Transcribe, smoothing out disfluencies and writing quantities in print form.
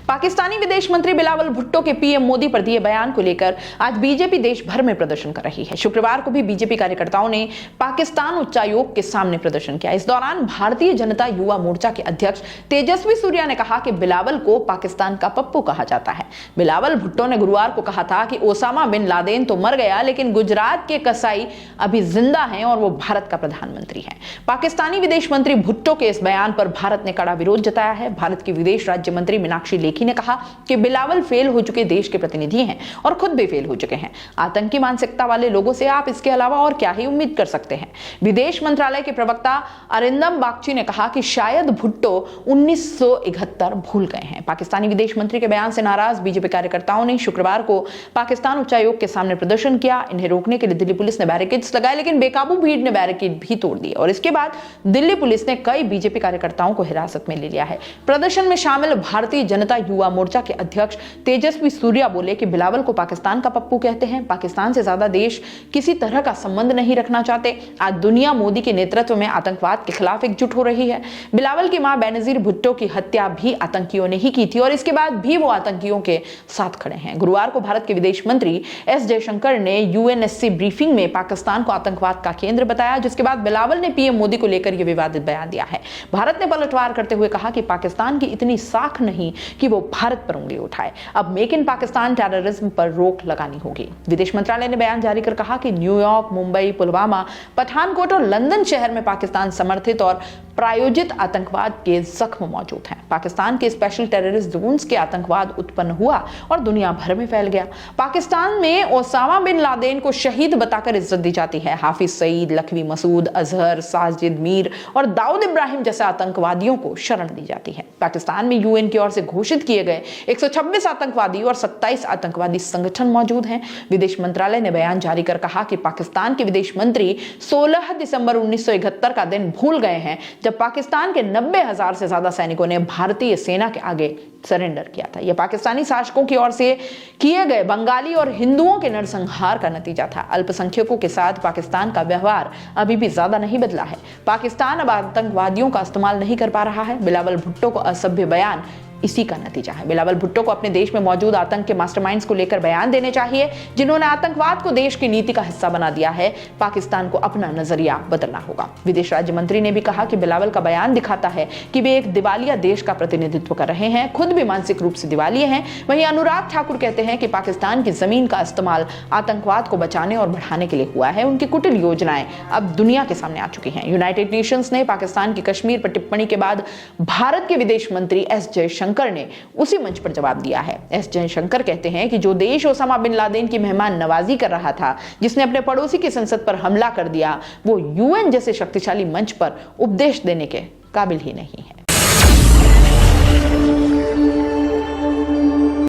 पाकिस्तानी विदेश मंत्री बिलावल भुट्टो के पीएम मोदी पर दिए बयान को लेकर आज बीजेपी देश भर में प्रदर्शन कर रही है। शुक्रवार को भी बीजेपी कार्यकर्ताओं ने पाकिस्तान उच्चायोग के सामने प्रदर्शन किया। इस दौरान भारतीय जनता युवा मोर्चा के अध्यक्ष तेजस्वी सूर्या ने कहा कि बिलावल को पाकिस्तान का पप्पू कहा जाता है। बिलावल भुट्टो ने गुरुवार को कहा था कि ओसामा बिन लादेन तो मर गया, लेकिन गुजरात के कसाई अभी जिंदा हैं और वो भारत का प्रधानमंत्री है। पाकिस्तानी विदेश मंत्री भुट्टो के इस बयान पर भारत ने कड़ा विरोध जताया है। भारत की विदेश राज्य मंत्री मीनाक्षी लेखी ने कहा कि बिलावल फेल हो चुके देश के प्रतिनिधि हैं और खुद भी फेल हो चुके हैं। आतंकी मानसिकता वाले लोगों से आप इसके अलावा और क्या ही उम्मीद कर सकते हैं। विदेश मंत्रालय के प्रवक्ता अरिंदम बागची ने कहा कि शायद भुट्टो 1971 भूल गए हैं। पाकिस्तानी विदेश मंत्री के बयान से नाराज बीजेपी कार्यकर्ताओं ने शुक्रवार को पाकिस्तान उच्चायोग के सामने प्रदर्शन किया। इन्हें रोकने के लिए दिल्ली पुलिस ने बैरिकेड्स लगाए, लेकिन बेकाबू भीड़ ने बैरिकेड भी तोड़ दिए और इसके बाद दिल्ली पुलिस ने कई बीजेपी कार्यकर्ताओं को हिरासत में ले लिया है। प्रदर्शन में शामिल भारतीय जनता युवा मोर्चा के अध्यक्ष तेजस्वी सूर्या बोले कि बिलावल को पाकिस्तान का पप्पू कहते हैं। पाकिस्तान से ज्यादा देश किसी तरह का संबंध नहीं रखना चाहते। आज दुनिया मोदी के नेतृत्व में आतंकवाद के खिलाफ एकजुट हो रही है। बिलावल की मां बेनजीर भुट्टो की हत्या भी आतंकियों ने ही की थी और इसके बाद भी वो आतंकियों के साथ खड़े हैं। गुरुवार को भारत के विदेश मंत्री एस जयशंकर ने यूएनएससी ब्रीफिंग में पाकिस्तान को आतंकवाद का केंद्र बताया, जिसके बाद बिलावल ने पीएम मोदी को लेकर यह विवादित बयान दिया है। भारत ने पलटवार करते हुए कहा कि पाकिस्तान की इतनी साख नहीं कि वो भारत पर उंगली उठाए। अब मेक इन पाकिस्तान टेररिज्म पर रोक लगानी होगी। विदेश मंत्रालय ने बयान जारी कर कहा कि न्यूयॉर्क, मुंबई, पुलवामा, पठानकोट और लंदन शहर में पाकिस्तान समर्थित और प्रायोजित आतंकवाद के जख्म मौजूद हैं। पाकिस्तान के स्पेशल टेररिस्ट जोन्स के आतंकवाद उत्पन्न हुआ और दुनिया भर में फैल गया। पाकिस्तान में ओसामा बिन लादेन को शहीद बताकर इज्जत दी जाती है। हाफिज सईद, लखवी मसूद, अजहर, साजिद मीर और दाऊद इब्राहिम जैसे आतंकवादियों को शरण दी जाती है। पाकिस्तान में यूएन की ओर से घोषित किए गए 126 आतंकवादी और 27 आतंकवादी संगठन मौजूद हैं। विदेश मंत्रालय ने बयान जारी कर कहा कि पाकिस्तान के विदेश मंत्री 16 दिसंबर 1971 का दिन भूल गए हैं, जब पाकिस्तान के 90,000 से ज्यादा सैनिकों ने भारतीय सेना के आगे सरेंडर किया था। यह पाकिस्तानी शासकों की ओर से किए गए बंगाली और हिंदुओं के नरसंहार का नतीजा था। अल्पसंख्यकों के साथ पाकिस्तान का व्यवहार अभी भी ज्यादा नहीं बदला है। पाकिस्तान अब आतंकवादियों का इस्तेमाल नहीं कर पा रहा है। बिलावल भुट्टो को असभ्य बयान इसी का नतीजा है। बिलावल भुट्टो को अपने देश में मौजूद आतंक के मास्टरमाइंड्स को लेकर बयान देने चाहिए, जिन्होंने आतंकवाद को देश की नीति का हिस्सा बना दिया है। पाकिस्तान को अपना नजरिया बदलना होगा। विदेश राज्य मंत्री ने भी कहा कि बिलावल का बयान दिखाता है कि वे एक दिवालिया देश का प्रतिनिधित्व कर रहे हैं, खुद भी मानसिक रूप से दिवालिये हैं। वहीं अनुराग ठाकुर कहते हैं कि पाकिस्तान की जमीन का इस्तेमाल आतंकवाद को बचाने और बढ़ाने के लिए हुआ है। उनकी कुटिल योजनाएं अब दुनिया के सामने आ चुकी हैं। यूनाइटेड नेशंस ने पाकिस्तान की कश्मीर पर टिप्पणी के बाद भारत के विदेश मंत्री एस जयशंकर ने उसी मंच पर जवाब दिया है। एस जयशंकर कहते हैं कि जो देश ओसामा बिन लादेन की मेहमान नवाजी कर रहा था, जिसने अपने पड़ोसी की संसद पर हमला कर दिया, वो यूएन जैसे शक्तिशाली मंच पर उपदेश देने के काबिल ही नहीं है।